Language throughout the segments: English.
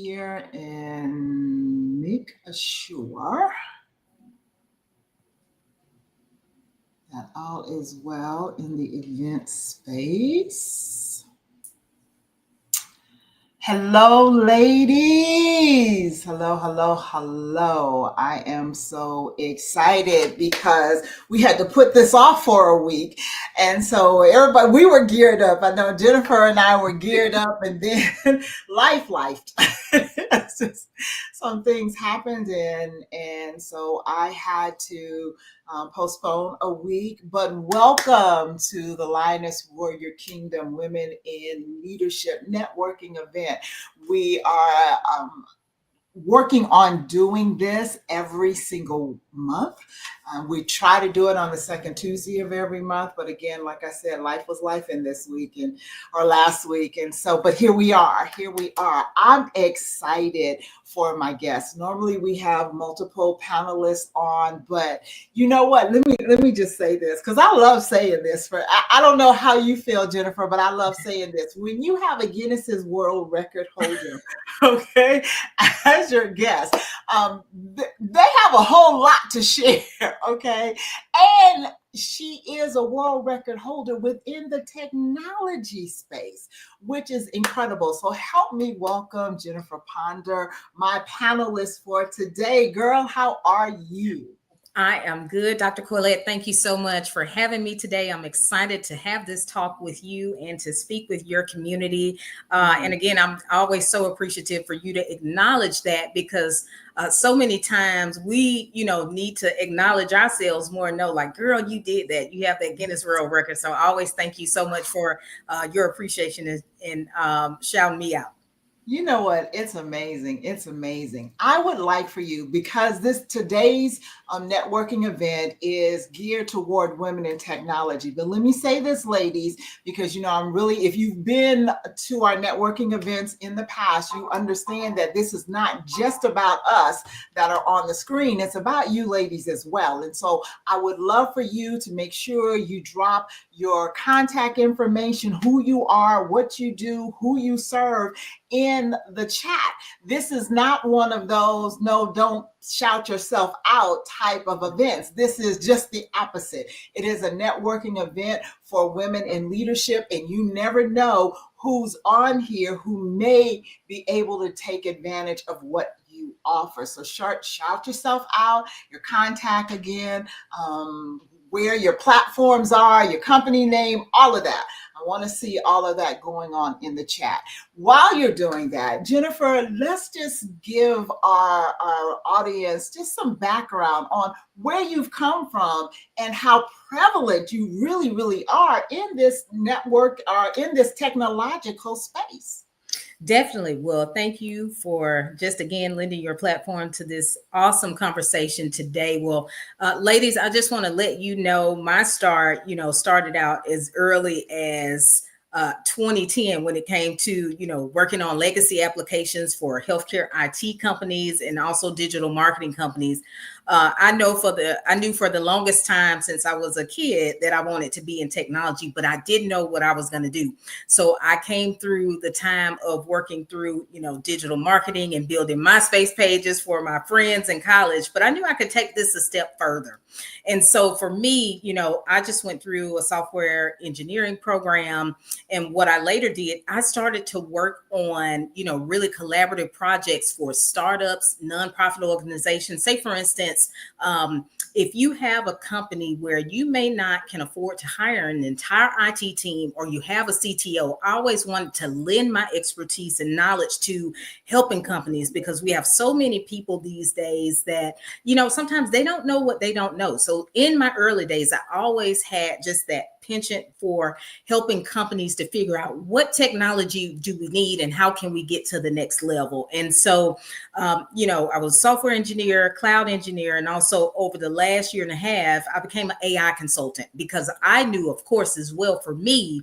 here and make sure that all is well in the event space. Hello, ladies. Hello, hello, hello. I am so excited because we had to put this off for a week. And so everybody, we were geared up. I know Jennifer and I were geared up, and then lifed. It's just some things happened, and so I had to postpone a week. But welcome to the Lioness Warrior Kingdom Women in Leadership Networking event. We are working on doing this every single month. We try to do it on the second Tuesday of every month, but again, like I said, life was life in this week or last week, and so. But here we are. I'm excited for my guests. Normally, we have multiple panelists on, but you know what? Let me just say this because I love saying this. I don't know how you feel, Jennifer, but I love saying this. When you have a Guinness's World Record holder, okay, as your guest, they have a whole lot to share, okay? And she is a world record holder within the technology space, which is incredible. So help me welcome Jennifer Ponder, my panelist for today. Girl, how are you? I am good, Dr. Corlett. Thank you so much for having me today. I'm excited to have this talk with you and to speak with your community. And again, I'm always so appreciative for you to acknowledge that because so many times we, need to acknowledge ourselves more and know like, girl, you did that. You have that Guinness World Record. So I always thank you so much for your appreciation and shouting me out. You know what? It's amazing. It's amazing. I would like for you, because today's networking event is geared toward women in technology. But let me say this, ladies, because if you've been to our networking events in the past, you understand that this is not just about us that are on the screen. It's about you ladies as well. And so I would love for you to make sure you drop your contact information, who you are, what you do, who you serve, in the chat. This is not one of those no, don't shout yourself out type of events. This is just the opposite. It is a networking event for women in leadership, and you never know who's on here who may be able to take advantage of what you offer. So shout yourself out, your contact again, where your platforms are, your company name, all of that. I want to see all of that going on in the chat. While you're doing that, Jennifer, let's just give our audience just some background on where you've come from and how prevalent you really, really are in this network or in this technological space. Definitely. Well, thank you for just again lending your platform to this awesome conversation today. Well, ladies, I just want to let you know my start, started out as early as 2010 when it came to, working on legacy applications for healthcare IT companies and also digital marketing companies. I knew for the longest time since I was a kid that I wanted to be in technology, but I didn't know what I was going to do. So I came through the time of working through, digital marketing and building MySpace pages for my friends in college, but I knew I could take this a step further. And so for me, I just went through a software engineering program. And what I later did, I started to work on, really collaborative projects for startups, nonprofit organizations. Say, for instance, if you have a company where you may not can afford to hire an entire IT team, or you have a CTO, I always wanted to lend my expertise and knowledge to helping companies, because we have so many people these days that, sometimes they don't know what they don't know. So in my early days, I always had just that penchant for helping companies to figure out what technology do we need and how can we get to the next level. And so, I was a software engineer, cloud engineer, and also over the last year and a half, I became an AI consultant, because I knew, of course, as well, for me,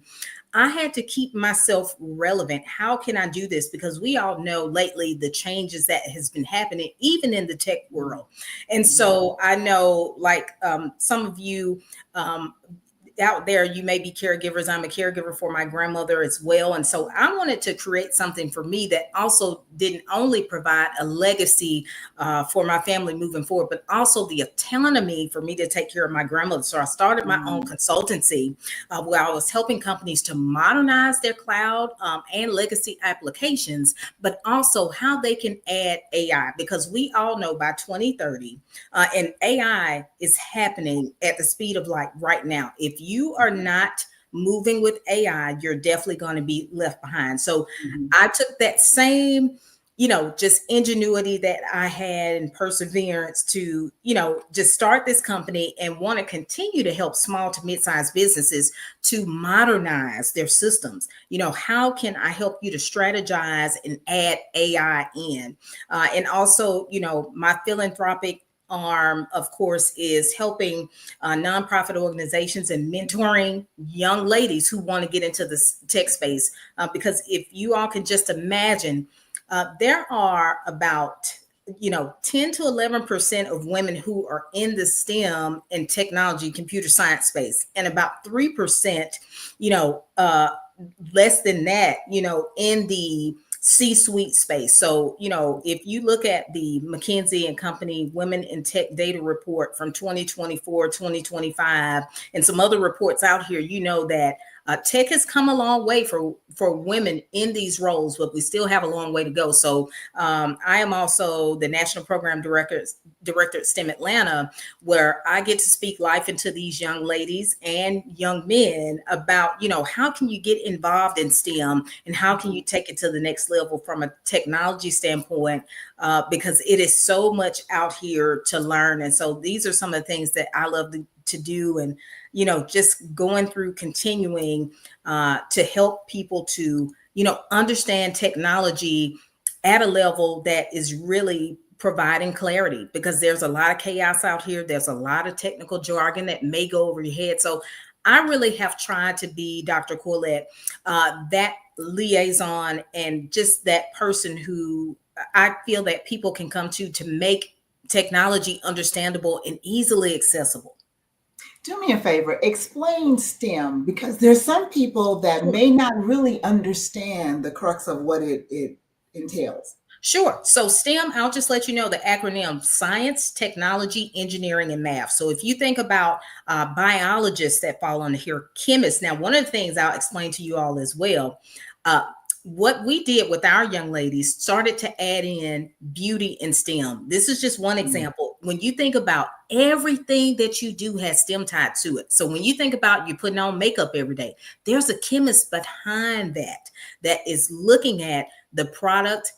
I had to keep myself relevant. How can I do this? Because we all know lately the changes that has been happening, even in the tech world. And so I know, like some of you, out there, you may be caregivers. I'm a caregiver for my grandmother as well. And so I wanted to create something for me that also didn't only provide a legacy for my family moving forward, but also the autonomy for me to take care of my grandmother. So I started my own consultancy where I was helping companies to modernize their cloud and legacy applications, but also how they can add AI, because we all know by 2030, and AI is happening at the speed of light right now. If you are not moving with AI, you're definitely going to be left behind. So I took that same, just ingenuity that I had and perseverance to, just start this company and want to continue to help small to mid-sized businesses to modernize their systems. How can I help you to strategize and add AI in? And also, my philanthropic arm, of course, is helping nonprofit organizations and mentoring young ladies who want to get into this tech space. Because if you all can just imagine, there are about 10 to 11% of women who are in the STEM and technology, computer science space, and about 3%, less than that, in the C-suite space. So, if you look at the McKinsey and Company Women in Tech Data Report from 2024, 2025, and some other reports out here, that tech has come a long way for women in these roles, but we still have a long way to go. So I am also the National Program Director at STEM Atlanta, where I get to speak life into these young ladies and young men about, how can you get involved in STEM and how can you take it to the next level from a technology standpoint, because it is so much out here to learn. And so these are some of the things that I love to do, and just going through continuing to help people to understand technology at a level that is really providing clarity, because there's a lot of chaos out here. There's a lot of technical jargon that may go over your head. So I really have tried to be, Dr. Corlett, that liaison and just that person who I feel that people can come to make technology understandable and easily accessible. Do me a favor, explain STEM, because there's some people that may not really understand the crux of what it entails. Sure. So STEM, I'll just let you know the acronym: science, technology, engineering, and math. So if you think about biologists that fall under here, chemists. Now, one of the things I'll explain to you all as well, what we did with our young ladies, started to add in beauty and STEM. This is just one example. When you think about everything that you do has STEM tied to it. So when you think about you putting on makeup every day, there's a chemist behind that is looking at the product,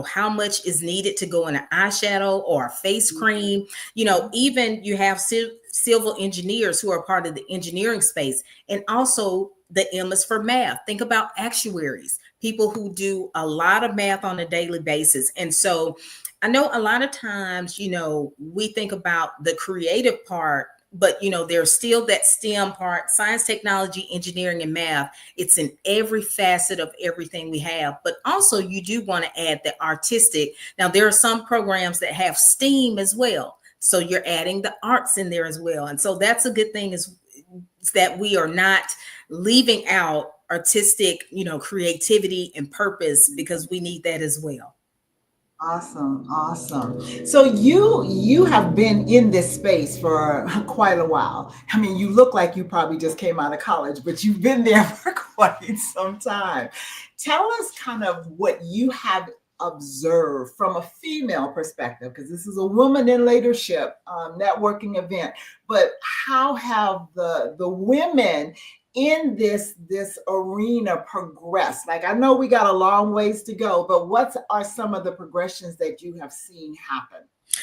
how much is needed to go in an eyeshadow or a face cream. Even you have civil engineers who are part of the engineering space, and also the M is for math. Think about actuaries, people who do a lot of math on a daily basis. And so I know a lot of times, we think about the creative part, but there's still that STEM part: science, technology, engineering, and math. It's in every facet of everything we have. But also you do want to add the artistic. Now, there are some programs that have STEAM as well, so you're adding the arts in there as well. And so that's a good thing, is that we are not leaving out artistic, creativity and purpose, because we need that as well. Awesome. So you have been in this space for quite a while. I mean, you look like you probably just came out of college, but you've been there for quite some time. Tell us kind of what you have observed from a female perspective, because this is a woman in leadership networking event. But how have the women in this arena progress? Like, I know we got a long ways to go, but what are some of the progressions that you have seen happen?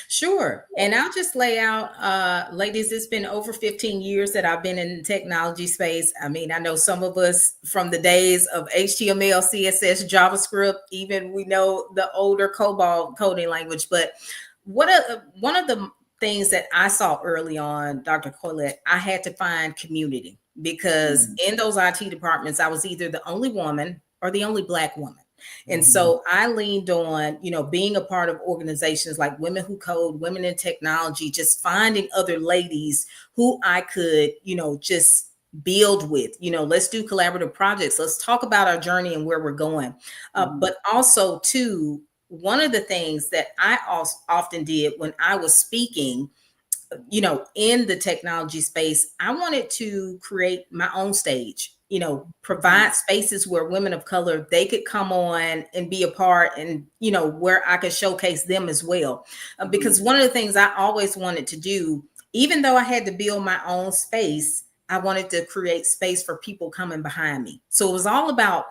Sure. And I'll just lay out, ladies, it's been over 15 years that I've been in the technology space. I mean, I know some of us from the days of HTML, CSS, JavaScript, even we know the older COBOL coding language. But one of the things that I saw early on, Dr. Corlett, I had to find community, because in those IT departments, I was either the only woman or the only Black woman. And so I leaned on, being a part of organizations like Women Who Code, Women in Technology, just finding other ladies who I could, just build with. Let's do collaborative projects. Let's talk about our journey and where we're going. But also, too, one of the things that I also often did when I was speaking, in the technology space, I wanted to create my own stage, provide spaces where women of color, they could come on and be a part, and, where I could showcase them as well. Because one of the things I always wanted to do, even though I had to build my own space, I wanted to create space for people coming behind me. So it was all about,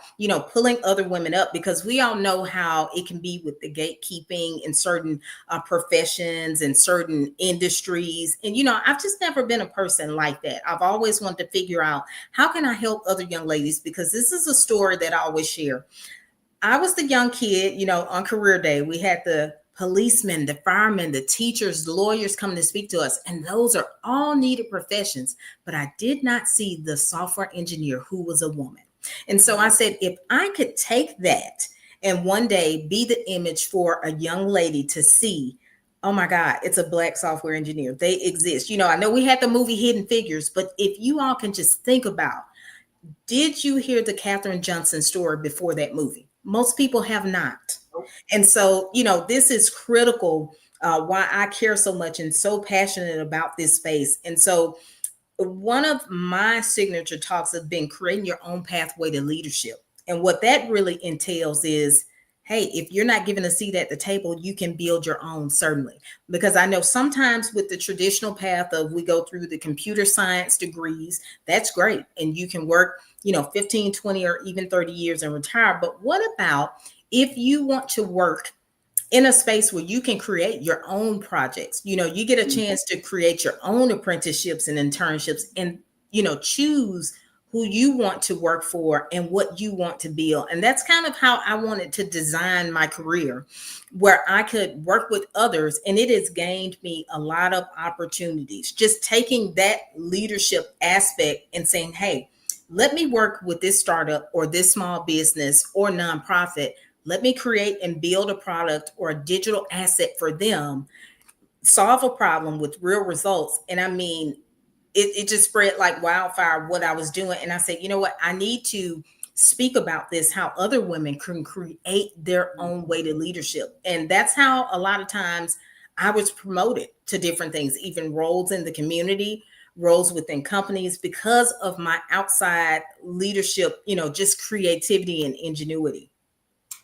pulling other women up, because we all know how it can be with the gatekeeping in certain professions and certain industries. And, I've just never been a person like that. I've always wanted to figure out, how can I help other young ladies? Because this is a story that I always share. I was the young kid, on career day, we had the policemen, the firemen, the teachers, the lawyers coming to speak to us. And those are all needed professions. But I did not see the software engineer who was a woman. And so I said, if I could take that and one day be the image for a young lady to see, oh my God, it's a Black software engineer. They exist. I know we had the movie Hidden Figures, but if you all can just think about, did you hear the Katherine Johnson story before that movie? Most people have not. And so, this is critical, why I care so much and so passionate about this space. And so one of my signature talks has been creating your own pathway to leadership. And what that really entails is, hey, if you're not given a seat at the table, you can build your own, certainly. Because I know sometimes with the traditional path of, we go through the computer science degrees, that's great. And you can work, 15, 20, or even 30 years and retire. But what about if you want to work in a space where you can create your own projects? You get a chance to create your own apprenticeships and internships, and, choose who you want to work for and what you want to build. And that's kind of how I wanted to design my career, where I could work with others. And it has gained me a lot of opportunities, just taking that leadership aspect and saying, hey, let me work with this startup or this small business or nonprofit. Let me create and build a product or a digital asset for them, solve a problem with real results. And I mean, it just spread like wildfire what I was doing. And I said, you know what? I need to speak about this, how other women can create their own way to leadership. And that's how a lot of times I was promoted to different things, even roles in the community, roles within companies, because of my outside leadership, just creativity and ingenuity.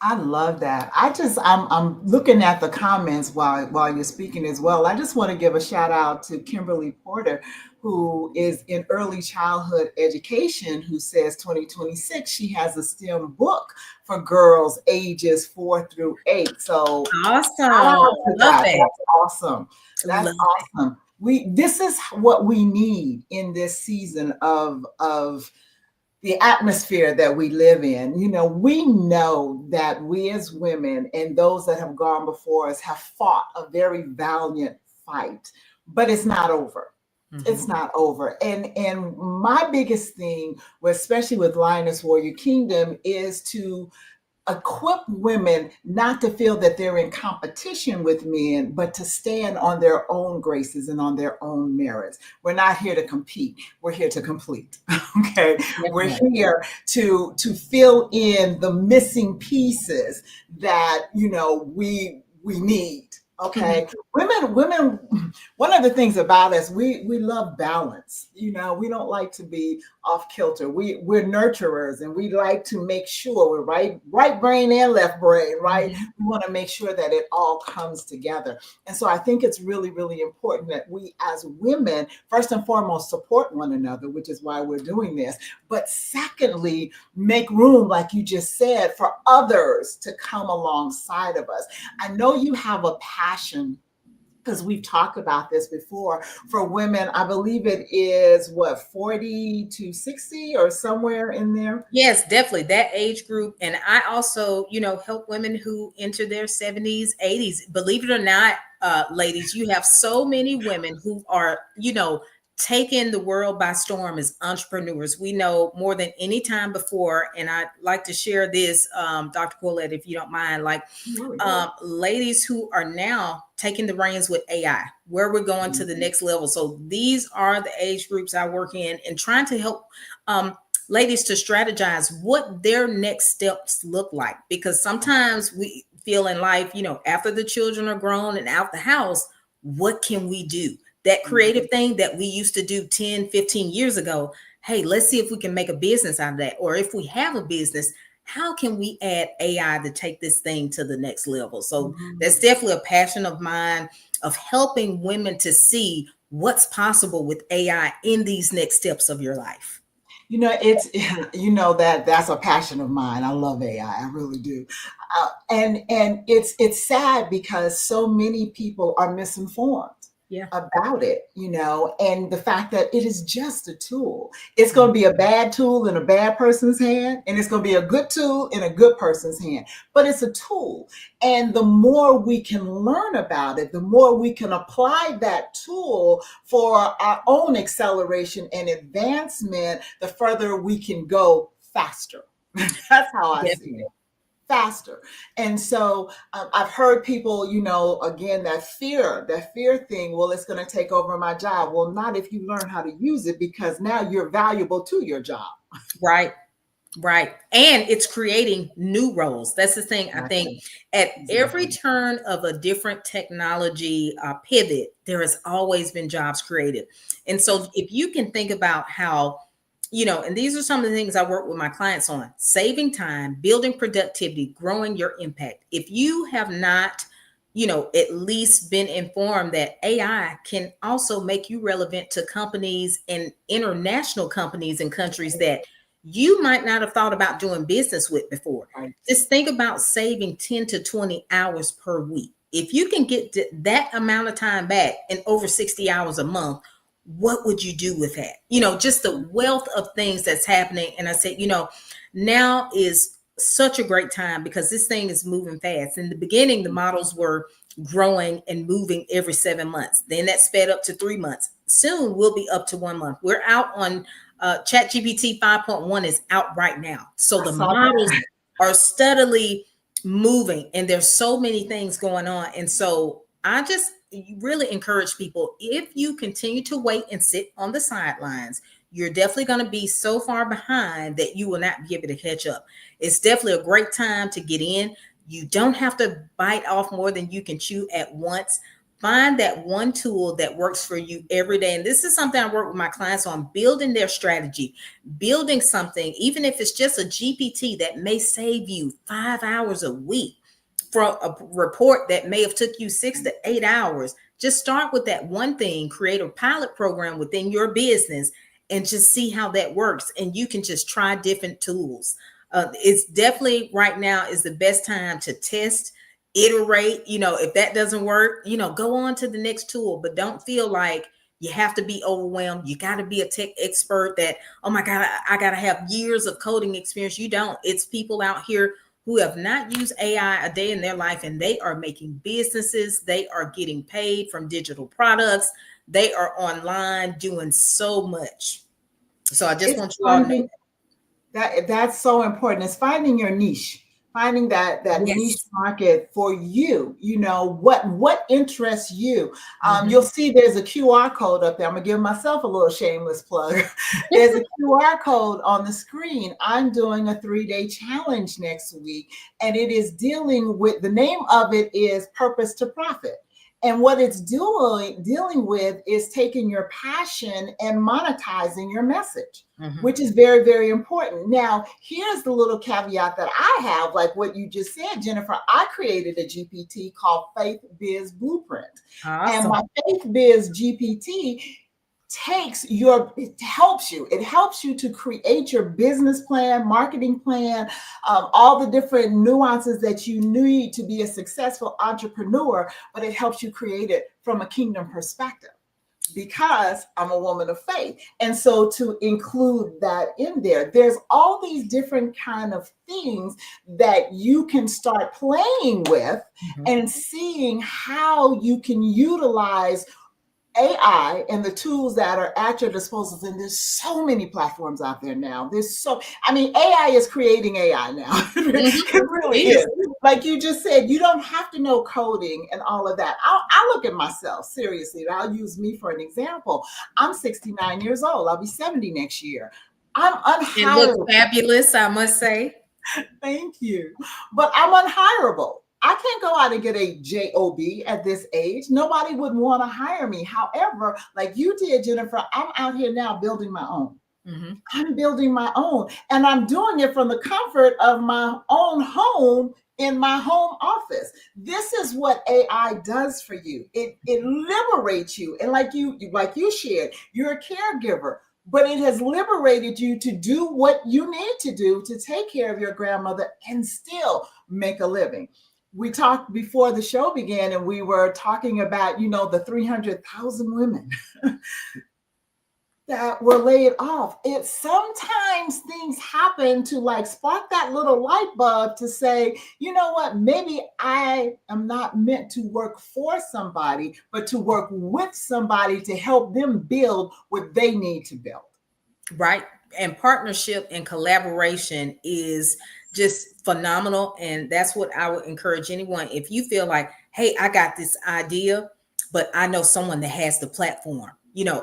I love that. I'm looking at the comments while you're speaking as well. I just want to give a shout out to Kimberly Porter, who is in early childhood education, who says 2026 she has a STEM book for girls ages 4 through 8. So Awesome. shout out to Love that. that. That's awesome. That's Love awesome. This is what we need in this season of the atmosphere that we live in. We know that we as women and those that have gone before us have fought a very valiant fight, but it's not over. It's not over. And my biggest thing, especially with Lioness Warrior Kingdom, is to equip women not to feel that they're in competition with men, but to stand on their own graces and on their own merits. We're not here to compete. We're here to complete. Okay. We're here to fill in the missing pieces that, we need. Okay. Women, one of the things about us, we love balance. We don't like to be off kilter. We're nurturers, and we like to make sure we're right brain and left brain, right? We want to make sure that it all comes together. And so I think it's really, really important that we as women, first and foremost, support one another, which is why we're doing this. But secondly, make room, like you just said, for others to come alongside of us. I know you have a passion, because we've talked about this before, for women. I believe it is 40 to 60 or somewhere in there. Yes, definitely that age group. And I also, help women who enter their 70s, 80s. Believe it or not, ladies, you have so many women who are, taking the world by storm as entrepreneurs. We know more than any time before, and I'd like to share this, Dr. Quillette, if you don't mind, like ladies who are now taking the reins with AI, where we're going to the next level. So these are the age groups I work in, and trying to help ladies to strategize what their next steps look like, because sometimes we feel in life, after the children are grown and out the house, what can we do? That creative thing that we used to do 10, 15 years ago. Hey, let's see if we can make a business out of that. Or if we have a business, how can we add AI to take this thing to the next level? So that's definitely a passion of mine, of helping women to see what's possible with AI in these next steps of your life. It's that's a passion of mine. I love AI. I really do. And it's sad because so many people are misinformed about it, and the fact that it is just a tool. It's going to be a bad tool in a bad person's hand, and it's going to be a good tool in a good person's hand, but it's a tool. And the more we can learn about it, the more we can apply that tool for our own acceleration and advancement, the further we can go faster. That's how I see it. Faster. And so I've heard people, again, that fear thing, well, it's going to take over my job. Well, not if you learn how to use it, because now you're valuable to your job. Right. And it's creating new roles. That's the thing. I think at every turn of a different technology pivot, there has always been jobs created. And so if you can think about how, and these are some of the things I work with my clients on: saving time, building productivity, growing your impact. If you have not, at least been informed that AI can also make you relevant to companies and international companies in countries that you might not have thought about doing business with before. Right. Just think about saving 10 to 20 hours per week. If you can get that amount of time back in over 60 hours a month, what would you do with that? Just the wealth of things that's happening. And I said, now is such a great time because this thing is moving fast. In the beginning, the models were growing and moving every 7 months. Then that sped up to 3 months. Soon we'll be up to 1 month. We're out on ChatGPT 5.1 is out right now. So the models are steadily moving, and there's so many things going on. And so I just really encourage people, if you continue to wait and sit on the sidelines, you're definitely going to be so far behind that you will not be able to catch up. It's definitely a great time to get in. You don't have to bite off more than you can chew at once. Find that one tool that works for you every day. And this is something I work with my clients on: building their strategy, building something, even if it's just a GPT that may save you 5 hours a week from a report that may have took you 6 to 8 hours. Just start with that one thing, create a pilot program within your business, and just see how that works. And you can just try different tools. It's definitely right now is the best time to test, iterate. If that doesn't work, go on to the next tool, but don't feel like you have to be overwhelmed. You got to be a tech expert that, oh my God, I got to have years of coding experience. You don't. It's people out here who have not used AI a day in their life, and they are making businesses. They are getting paid from digital products. They are online doing so much. So I just want you all to know that's so important. It's finding your niche, finding that niche market for you. What interests you. You'll see there's a QR code up there. I'm gonna give myself a little shameless plug. There's a QR code on the screen. I'm doing a 3-day challenge next week, and it is dealing with, the name of it is Purpose to Profit. And what it's dealing with is taking your passion and monetizing your message, which is very, very important. Now, here's the little caveat that I have, like what you just said, Jennifer. I created a GPT called Faith Biz Blueprint. Awesome. And my Faith Biz GPT it helps you to create your business plan, marketing plan, all the different nuances that you need to be a successful entrepreneur, but it helps you create it from a kingdom perspective, because I'm a woman of faith. And so to include that in there, there's all these different kind of things that you can start playing with and seeing how you can utilize AI and the tools that are at your disposal, and there's so many platforms out there now. I mean, AI is creating AI now. It really It is. is. Like you just said, you don't have to know coding and all of that. I'll look at myself seriously. I'll use me for an example. I'm 69 years old. I'll be 70 next year. I'm It looks unhireable. fabulous, I must say. Thank you. But I'm unhireable. I can't go out and get a job at this age. Nobody would want to hire me. However, like you did, Jennifer, I'm out here now building my own. Mm-hmm. I'm building my own, and I'm doing it from the comfort of my own home in my home office. This is what AI does for you. It liberates you. And like you shared, you're a caregiver, but it has liberated you to do what you need to do to take care of your grandmother and still make a living. We talked before the show began, and we were talking about, the 300,000 women that were laid off. It sometimes things happen to like spark that little light bulb to say, you know what, maybe I am not meant to work for somebody, but to work with somebody to help them build what they need to build. Right. And partnership and collaboration is just phenomenal. And that's what I would encourage anyone. If you feel like, hey, I got this idea, but I know someone that has the platform,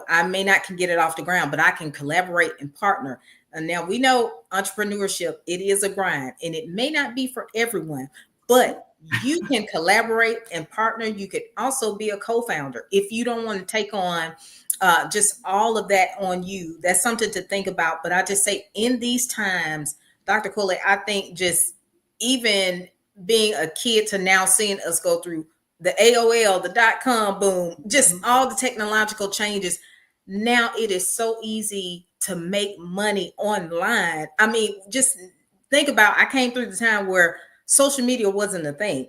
I may not can get it off the ground, but I can collaborate and partner. And now we know entrepreneurship, it is a grind, and it may not be for everyone, but you can collaborate and partner. You could also be a co-founder if you don't want to take on just all of that on you. That's something to think about. But I just say in these times, Dr. Coley, I think just even being a kid to now seeing us go through the AOL, the .com boom, just all the technological changes. Now it is so easy to make money online. I mean, just think about, I came through the time where social media wasn't a thing.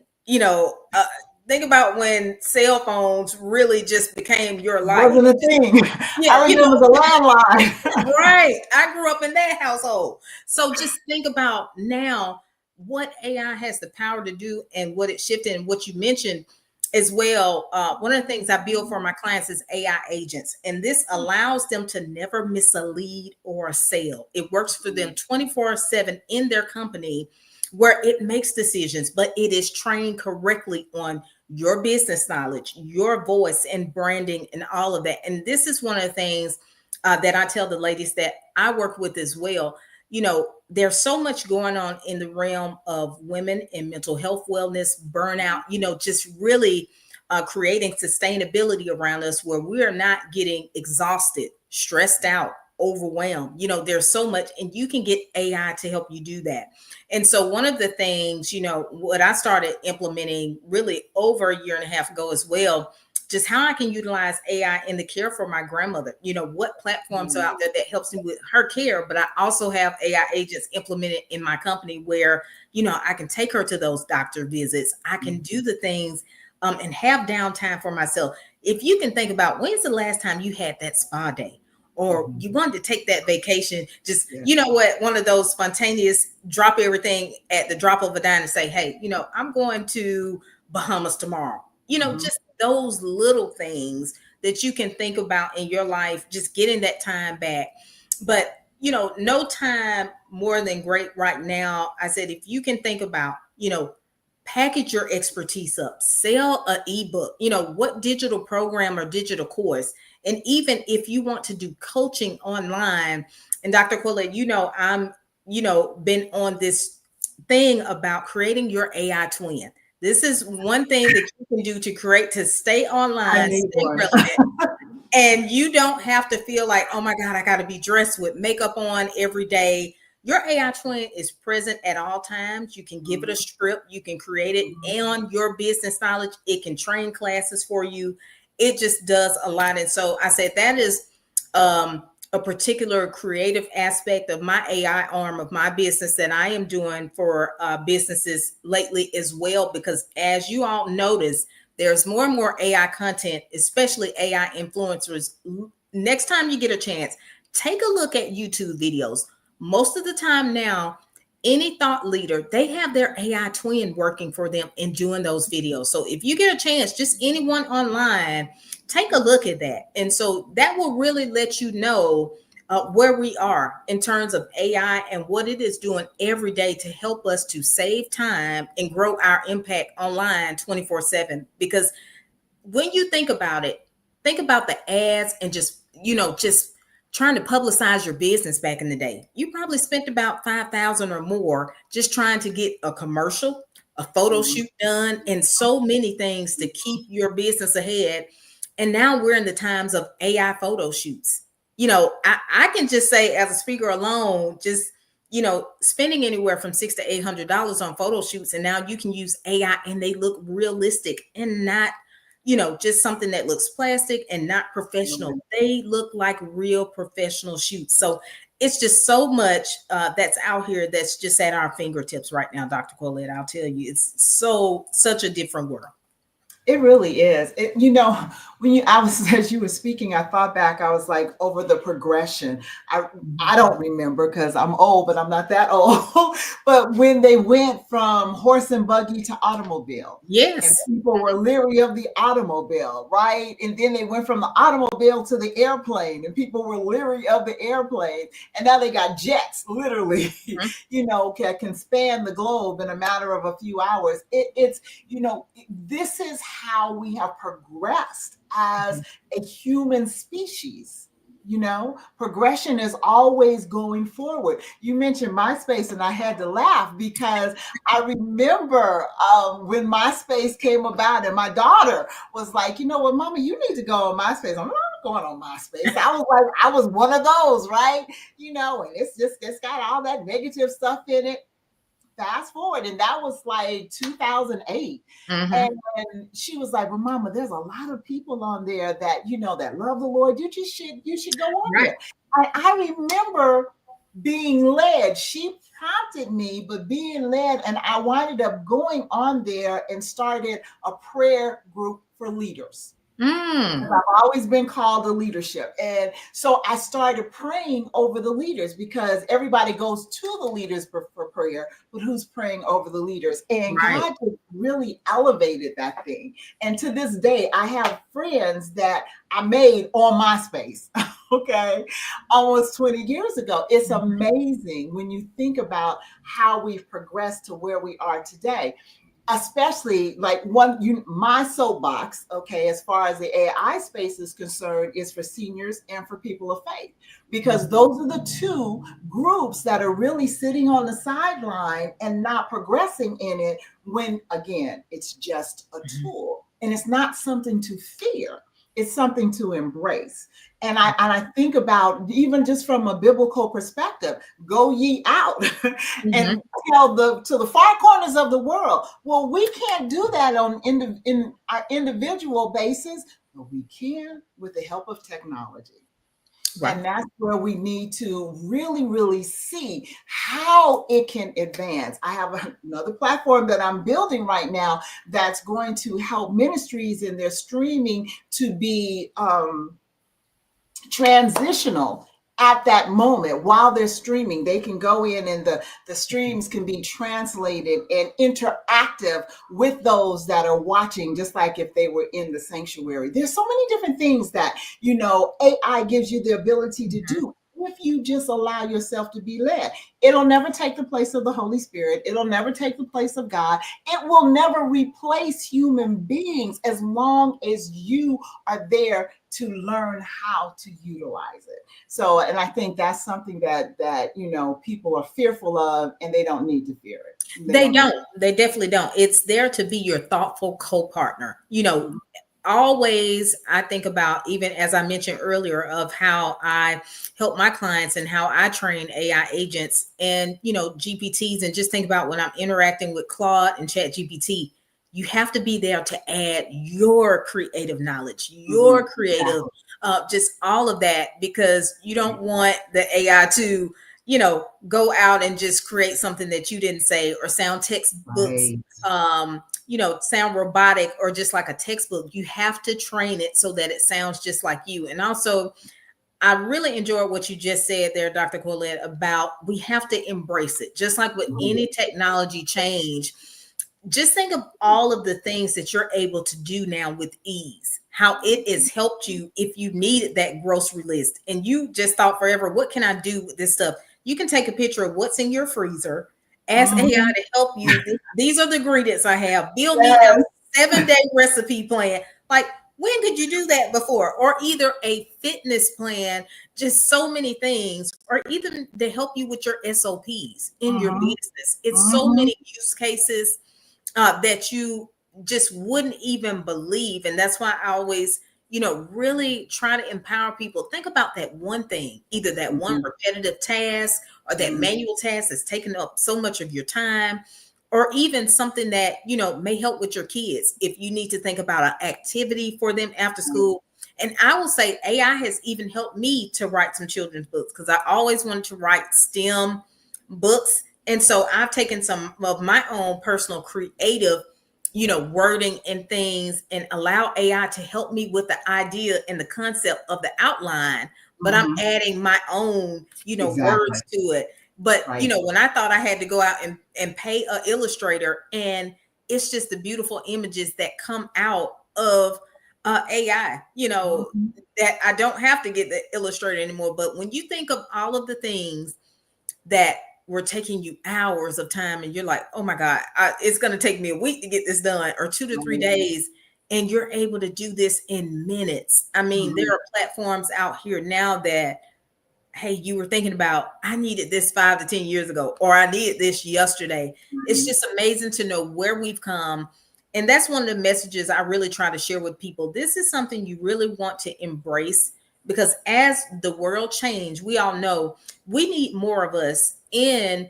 Think about when cell phones really just became your life. Wasn't a thing. Yeah, I remember the landline. right. I grew up in that household. So just think about now what AI has the power to do and what it shifted, and what you mentioned as well. One of the things I build for my clients is AI agents, and this allows them to never mislead or sell. It works for them 24/7 in their company, where it makes decisions, but it is trained correctly on your business knowledge, your voice and branding and all of that. And this is one of the things that I tell the ladies that I work with as well. There's so much going on in the realm of women and mental health, wellness, burnout, just really creating sustainability around us where we are not getting exhausted, stressed out, overwhelmed. There's so much, and you can get AI to help you do that. And so one of the things, what I started implementing really over a year and a half ago as well, just how I can utilize AI in the care for my grandmother. What platforms are out there that helps me with her care, but I also have AI agents implemented in my company where, I can take her to those doctor visits. I can do the things and have downtime for myself. If you can think about, when's the last time you had that spa day? Or you wanted to take that vacation, just, one of those spontaneous drop everything at the drop of a dime and say, hey, I'm going to Bahamas tomorrow. Just those little things that you can think about in your life, just getting that time back. But, no time more than great right now. I said, if you can think about, package your expertise up, sell an ebook, what digital program or digital course. And even if you want to do coaching online, and Dr. Colette, I'm, been on this thing about creating your AI twin. This is one thing that you can do to stay online, stay relevant. And you don't have to feel like, oh my God, I got to be dressed with makeup on every day. Your AI twin is present at all times. You can give it a script. You can create it on your business knowledge. It can train classes for you. It just does a lot. And so I said that is a particular creative aspect of my AI arm of my business that I am doing for businesses lately as well, because as you all notice, there's more and more AI content, especially AI influencers. Next time you get a chance, take a look at YouTube videos. Most of the time now, any thought leader, they have their AI twin working for them and doing those videos. So if you get a chance, just anyone online, take a look at that. And so that will really let you know where we are in terms of AI and what it is doing every day to help us to save time and grow our impact online 24/7. Because when you think about it, think about the ads and just trying to publicize your business back in the day. You probably spent about 5,000 or more just trying to get a commercial, a photo shoot done, and so many things to keep your business ahead. And now we're in the times of AI photo shoots. I can just say as a speaker alone, just spending anywhere from $600 to $800 on photo shoots, and now you can use AI and they look realistic and not just something that looks plastic and not professional. They look like real professional shoots. So it's just so much that's out here that's just at our fingertips right now, Dr. Colette. I'll tell you, it's such a different world. It really is. As you were speaking, I thought back, I was like, over the progression. I don't remember because I'm old, but I'm not that old. But when they went from horse and buggy to automobile, yes, and people were leery of the automobile, right? And then they went from the automobile to the airplane, and people were leery of the airplane. And now they got jets, literally, can span the globe in a matter of a few hours. This is how we have progressed as a human species. Progression is always going forward. You mentioned MySpace, and I had to laugh because I remember when MySpace came about, and my daughter was like, "You know what, Mama, you need to go on MySpace." I'm not going on MySpace. I was one of those, right? And it's got all that negative stuff in it. Fast forward, and that was like 2008. And she was like, "Well, Mama, there's a lot of people on there that that love the Lord. You should go on there." I remember being led. She prompted me, but being led, and I winded up going on there and started a prayer group for leaders. I've always been called to leadership. And so I started praying over the leaders, because everybody goes to the leaders for prayer, but who's praying over the leaders? And God just really elevated that thing. And to this day, I have friends that I made on MySpace, okay, almost 20 years ago. It's amazing when you think about how we've progressed to where we are today. Especially like my soapbox, okay, as far as the AI space is concerned, is for seniors and for people of faith, because those are the two groups that are really sitting on the sideline and not progressing in it, when again, it's just a tool and it's not something to fear. It's something to embrace. And I think about, even just from a biblical perspective, go ye out and tell to the far corners of the world. Well, we can't do that in our individual basis, but we can with the help of technology. Right. And that's where we need to really, really see how it can advance. I have another platform that I'm building right now that's going to help ministries in their streaming to be transitional at that moment. While they're streaming, they can go in and the streams can be translated and interactive with those that are watching, just like if they were in the sanctuary. There's so many different things that, AI gives you the ability to do if you just allow yourself to be led. It'll never take the place of the Holy Spirit. It'll never take the place of God. It will never replace human beings, as long as you are there to learn how to utilize it. So, and I think that's something that people are fearful of, and they don't need to fear it. They don't. They definitely don't. It's there to be your thoughtful co-partner. Always, I think about, even as I mentioned earlier, of how I help my clients and how I train AI agents and GPTs, and just think about when I'm interacting with Claude and ChatGPT. You have to be there to add your creative knowledge, your creative, just all of that, because you don't want the AI to, go out and just create something that you didn't say, or sound textbooks, sound robotic, or just like a textbook. You have to train it so that it sounds just like you. And also, I really enjoyed what you just said there, Dr. Colette, about we have to embrace it. Just like with any technology change, just think of all of the things that you're able to do now with ease, how it has helped you if you needed that grocery list and you just thought forever, what can I do with this stuff? You can take a picture of what's in your freezer, ask AI to help you. These are the ingredients I have. Build me a 7-day recipe plan. Like, when could you do that before? Or either a fitness plan, just so many things, or even to help you with your SOPs in your business. It's so many use cases that you just wouldn't even believe. And that's why I always, really try to empower people. Think about that one thing, either that one repetitive task or that manual task that's taking up so much of your time, or even something that, may help with your kids. If you need to think about an activity for them after school. And I will say AI has even helped me to write some children's books because I always wanted to write STEM books. And so I've taken some of my own personal creative, wording and things and allow AI to help me with the idea and the concept of the outline, but I'm adding my own, words to it. But, when I thought I had to go out and pay an illustrator, and it's just the beautiful images that come out of AI, that I don't have to get the illustrator anymore. But when you think of all of the things that were taking you hours of time and you're like, oh my God, it's going to take me a week to get this done, or 2 to 3 days. And you're able to do this in minutes. I mean, there are platforms out here now that, hey, you were thinking about, I needed this 5 to 10 years ago, or I needed this yesterday. It's just amazing to know where we've come. And that's one of the messages I really try to share with people. This is something you really want to embrace, because as the world change, we all know we need more of us in,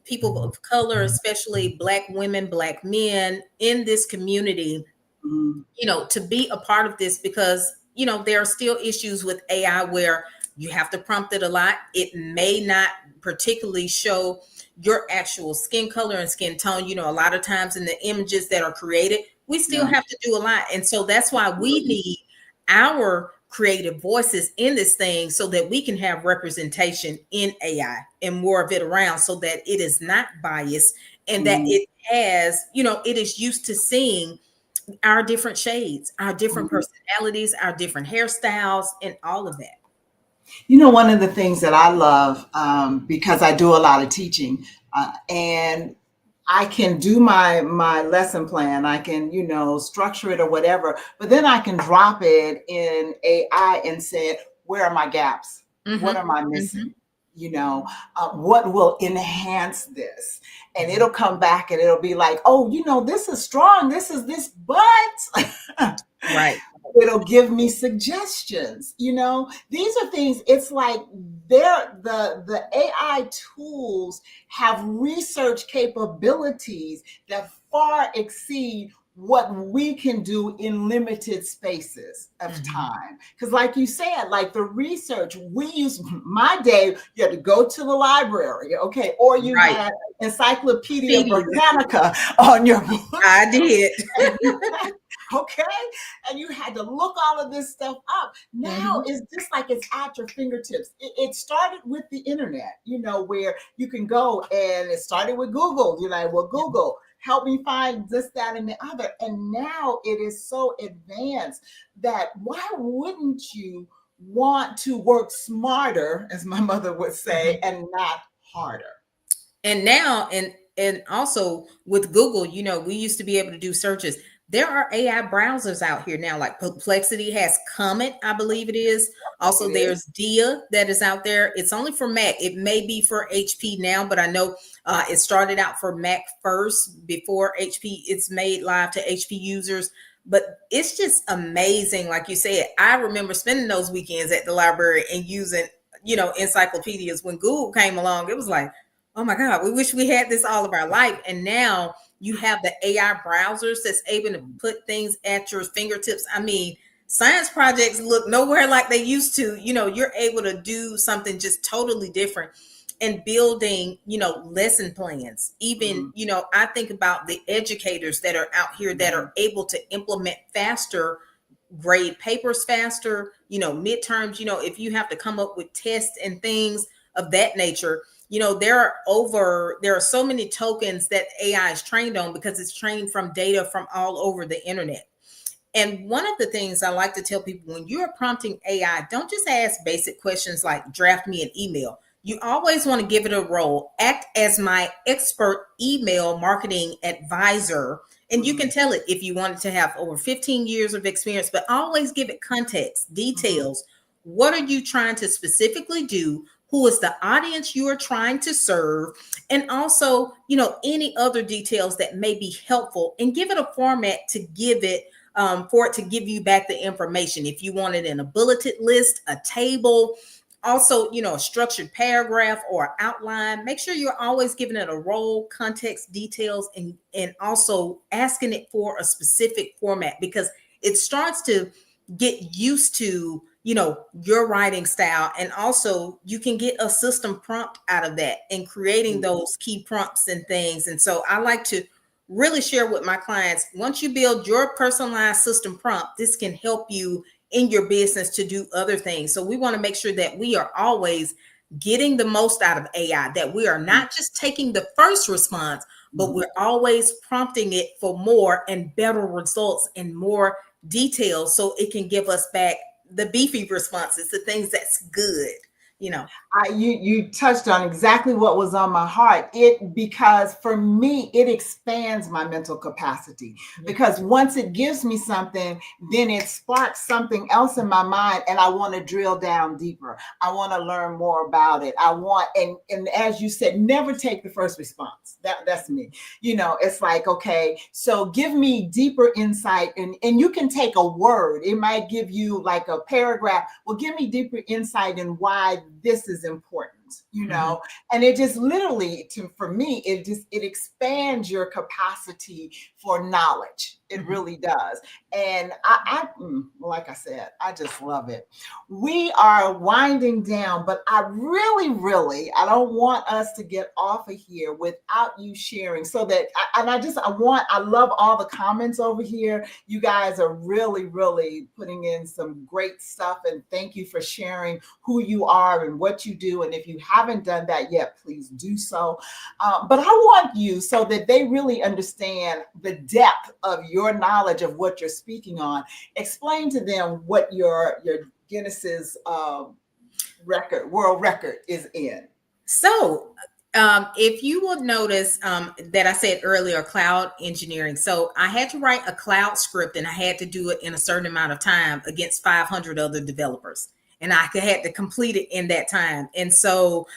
people of color, especially Black women, Black men in this community, to be a part of this, because, there are still issues with AI where you have to prompt it a lot. It may not particularly show your actual skin color and skin tone. A lot of times in the images that are created, we still have to do a lot. And so that's why we need our creative voices in this thing, so that we can have representation in AI and more of it around, so that it is not biased, and that it has, it is used to seeing our different shades, our different personalities, our different hairstyles, and all of that. One of the things that I love, because I do a lot of teaching, and I can do my lesson plan, I can, structure it or whatever, but then I can drop it in AI and say, where are my gaps? What am I missing? What will enhance this? And it'll come back and it'll be like, oh, this is strong. This is this, but right. It'll give me suggestions. These are things. It's like the AI tools have research capabilities that far exceed what we can do in limited spaces of time. Because like you said, like the research we use, my day, you had to go to the library, okay, or you had Encyclopedia Britannica on your book. I did. Okay, and you had to look all of this stuff up. Now it's just like it's at your fingertips. It started with the internet, where you can go, and it started with Google. You're like, well, Google, help me find this, that, and the other. And now it is so advanced that why wouldn't you want to work smarter, as my mother would say, and not harder? And now, and also with Google, we used to be able to do searches. There are AI browsers out here now, like Perplexity has Comet, I believe it is. Also, there's Dia that is out there. It's only for Mac. It may be for HP now, but I know it started out for Mac first before HP. It's made live to HP users. But it's just amazing. Like you said, I remember spending those weekends at the library and using, encyclopedias. When Google came along, it was like, oh my God, we wish we had this all of our life. And now you have the AI browsers that's able to put things at your fingertips. I mean, science projects look nowhere like they used to. You're able to do something just totally different, and building, lesson plans. Even, I think about the educators that are out here that are able to implement faster grade papers faster, midterms, if you have to come up with tests and things of that nature, there are so many tokens that AI is trained on because it's trained from data from all over the internet. And one of the things I like to tell people, when you're prompting AI, don't just ask basic questions like draft me an email. You always want to give it a role. Act as my expert email marketing advisor. And you can tell it if you want it to have over 15 years of experience, but always give it context, details. What are you trying to specifically do? Who is the audience you are trying to serve? And also, any other details that may be helpful, and give it a format to give it for it to give you back the information. If you want it in a bulleted list, a table, also, a structured paragraph or outline, make sure you're always giving it a role, context, details, and also asking it for a specific format, because it starts to get used to, your writing style. And also you can get a system prompt out of that and creating those key prompts and things. And so I like to really share with my clients, once you build your personalized system prompt, this can help you in your business to do other things. So we want to make sure that we are always getting the most out of AI, that we are not just taking the first response, but we're always prompting it for more and better results and more details, so it can give us back the beefy responses, the things that's good. You touched on exactly what was on my heart. Because for me, it expands my mental capacity, because once it gives me something, then it sparks something else in my mind, and I want to drill down deeper. I want to learn more about it. And as you said, never take the first response. That's me. It's like, okay, so give me deeper insight, and you can take a word. It might give you like a paragraph. Well, give me deeper insight in why this is important, and it just literally, for me, it expands your capacity for knowledge. It really does. And like I said, I just love it. We are winding down, but I really, I don't want us to get off of here without you sharing, so that, I love all the comments over here. You guys are really putting in some great stuff, and thank you for sharing who you are and what you do. And if you haven't done that yet, please do so. But I want you, so that they really understand the depth of your knowledge of what you're speaking on. Explain to them what your Guinness's world record is in. So if you will notice that I said earlier, cloud engineering. So I had to write a cloud script, and I had to do it in a certain amount of time against 500 other developers. And I had to complete it in that time. And so,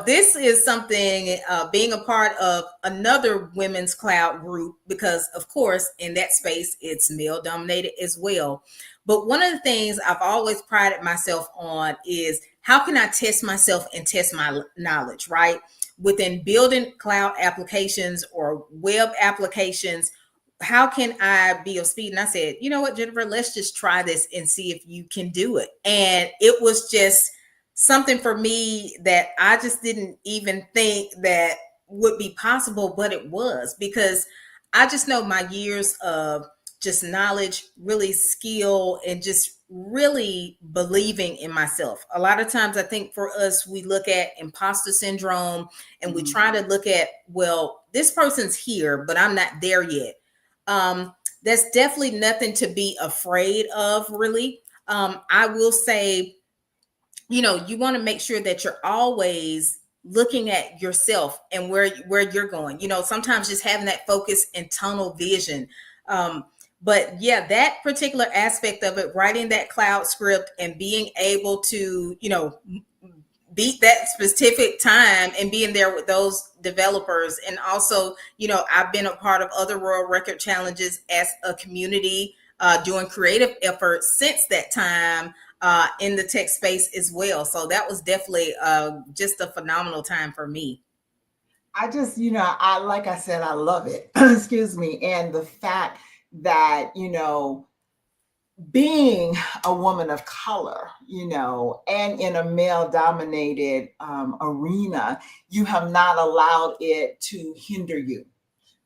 this is something, being a part of another women's cloud group, because of course, in that space, it's male dominated as well. But one of the things I've always prided myself on is, how can I test myself and test my knowledge, right? Within building cloud applications or web applications, how can I be of speed? And I said, you know what, Jennifer, let's just try this and see if you can do it. And it was just something for me that I just didn't even think that would be possible, but it was, because I just know my years of just knowledge, really skill, and just really believing in myself. A lot of times I think for us, we look at imposter syndrome, and we try to look at, well, this person's here, but I'm not there yet. That's definitely nothing to be afraid of, really. I will say, you want to make sure that you're always looking at yourself and where you're going. Sometimes just having that focus and tunnel vision. But yeah, that particular aspect of it, writing that cloud script and being able to, beat that specific time and being there with those developers. And also, I've been a part of other world record challenges as a community, doing creative efforts since that time, in the tech space as well. So that was definitely just a phenomenal time for me. I just, like I said, I love it. Excuse me. And the fact that, being a woman of color, and in a male dominated arena, you have not allowed it to hinder you.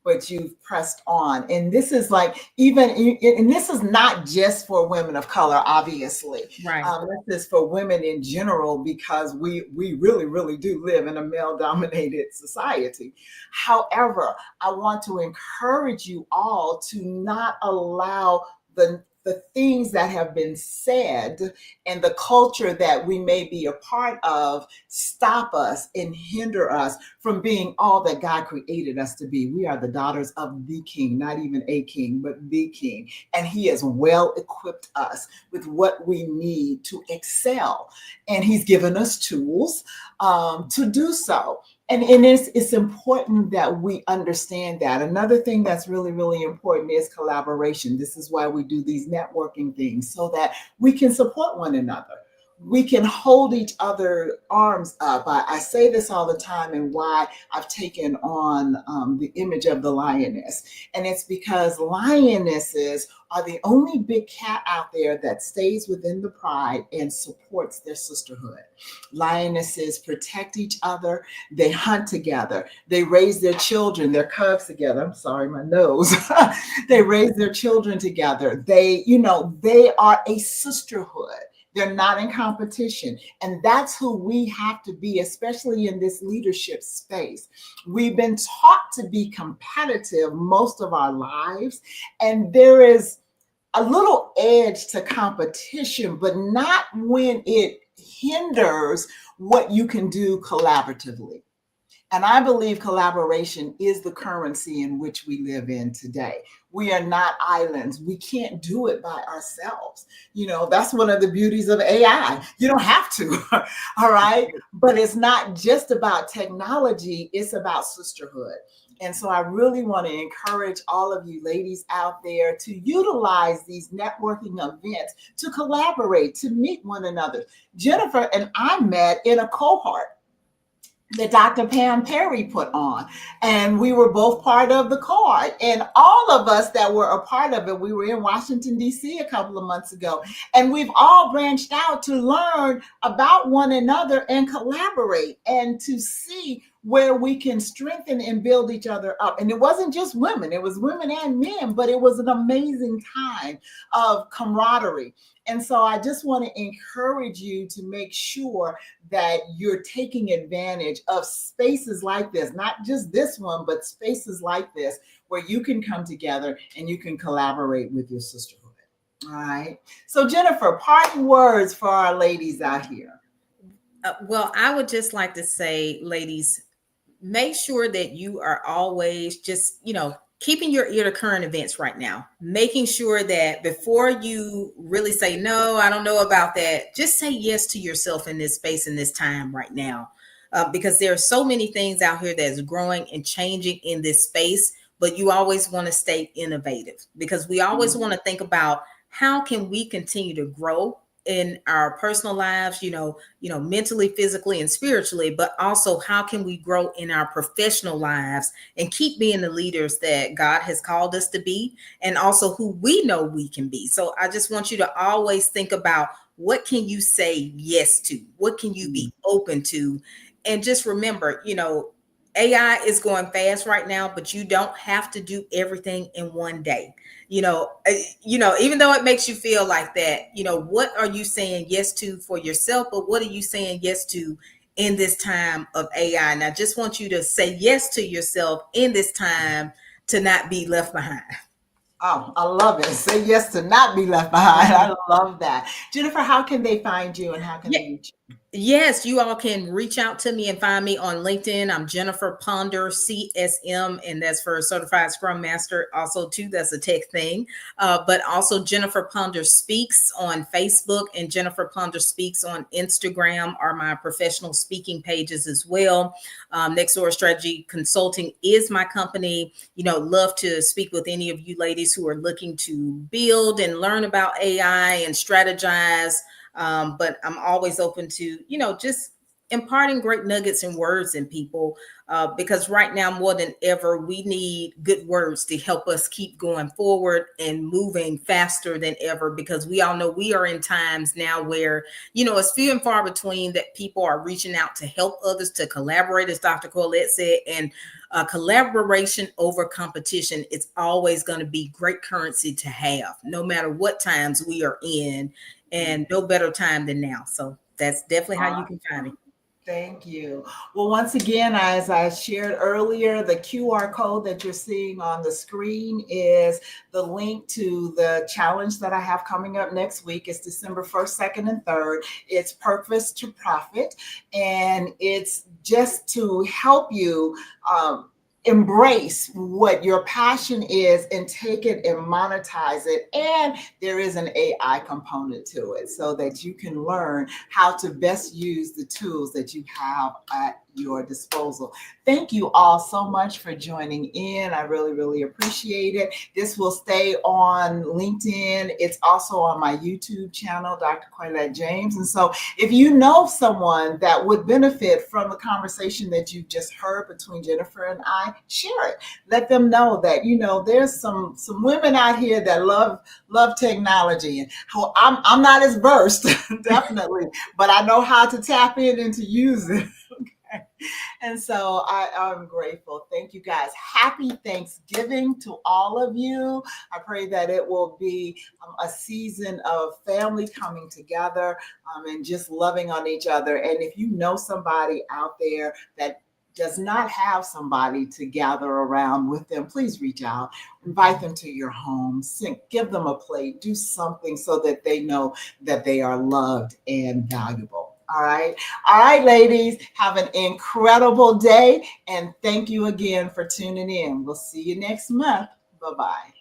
but you've pressed on. And this is like, even, and this is not just for women of color, obviously. Right. This is for women in general, because we really, really do live in a male dominated society. However, I want to encourage you all to not allow the things that have been said and the culture that we may be a part of stop us and hinder us from being all that God created us to be. We are the daughters of the King, not even a king, but the King. And He has well equipped us with what we need to excel. And He's given us tools to do so. And it's important that we understand that. Another thing that's really, really important is collaboration. This is why we do these networking things, so that we can support one another. We can hold each other arms up. I say this all the time, and why I've taken on the image of the lioness. And it's because lionesses are the only big cat out there that stays within the pride and supports their sisterhood. Lionesses protect each other. They hunt together. They raise their children, their cubs together. I'm sorry, my nose. They raise their children together. They are a sisterhood. They're not in competition. And that's who we have to be, especially in this leadership space. We've been taught to be competitive most of our lives. And there is a little edge to competition, but not when it hinders what you can do collaboratively. And I believe collaboration is the currency in which we live in today. We are not islands. We can't do it by ourselves. That's one of the beauties of AI. You don't have to, all right? But it's not just about technology, it's about sisterhood. And so I really want to encourage all of you ladies out there to utilize these networking events to collaborate, to meet one another. Jennifer and I met in a cohort that Dr. Pam Perry put on. And we were both part of the cohort. And all of us that were a part of it, we were in Washington, D.C. a couple of months ago. And we've all branched out to learn about one another and collaborate and to see where we can strengthen and build each other up. And it wasn't just women, it was women and men, but it was an amazing time of camaraderie. And so I just want to encourage you to make sure that you're taking advantage of spaces like this, not just this one, but spaces like this, where you can come together and you can collaborate with your sisterhood. All right. So Jennifer, parting words for our ladies out here. Well, I would just like to say, ladies, make sure that you are always just, keeping your ear to current events right now, making sure that before you really say, no, I don't know about that, just say yes to yourself in this space, in this time right now. Because there are so many things out here that's growing and changing in this space, but you always want to stay innovative, because we always want to think about how can we continue to grow in our personal lives, mentally, physically, and spiritually, but also how can we grow in our professional lives and keep being the leaders that God has called us to be, and also who we know we can be. So I just want you to always think about, what can you say yes to? What can you be open to? And just remember, AI is going fast right now, but you don't have to do everything in one day. Even though it makes you feel like that, what are you saying yes to for yourself, but what are you saying yes to in this time of AI? And I just want you to say yes to yourself in this time to not be left behind. Oh, I love it. Say yes to not be left behind. I love that. Jennifer, how can they find you and how can they reach you? Yes, you all can reach out to me and find me on LinkedIn. I'm Jennifer Ponder, CSM, and that's for Certified Scrum Master. Also, too, that's a tech thing. But also Jennifer Ponder Speaks on Facebook, and Jennifer Ponder Speaks on Instagram are my professional speaking pages as well. Next Door Strategy Consulting is my company. Love to speak with any of you ladies who are looking to build and learn about AI and strategize. But I'm always open to, just imparting great nuggets and words in people, because right now more than ever we need good words to help us keep going forward and moving faster than ever, because we all know we are in times now where, you know, it's few and far between that people are reaching out to help others, to collaborate, as Dr. Colette said. And collaboration over competition, it's always going to be great currency to have, no matter what times we are in, and no better time than now. So that's definitely how you can find it. Thank you. Well, once again, as I shared earlier, the QR code that you're seeing on the screen is the link to the challenge that I have coming up next week. It's December 1st, 2nd, and 3rd. It's Purpose to Profit, and it's just to help you embrace what your passion is and take it and monetize it. And there is an AI component to it so that you can learn how to best use the tools that you have at your disposal. Thank you all so much for joining in. I really, really appreciate it. This will stay on LinkedIn. It's also on my YouTube channel, Dr. Colette James. And so if you know someone that would benefit from the conversation that you just heard between Jennifer and I, share it. Let them know that, you know, there's some women out here that love technology. And I'm not as versed, definitely, but I know how to tap in and to use it. And so I'm grateful. Thank you guys. Happy Thanksgiving to all of you. I pray that it will be a season of family coming together and just loving on each other. And if you know somebody out there that does not have somebody to gather around with them, please reach out, invite them to your home, give them a plate, do something so that they know that they are loved and valuable. All right, ladies, have an incredible day. And thank you again for tuning in. We'll see you next month. Bye-bye.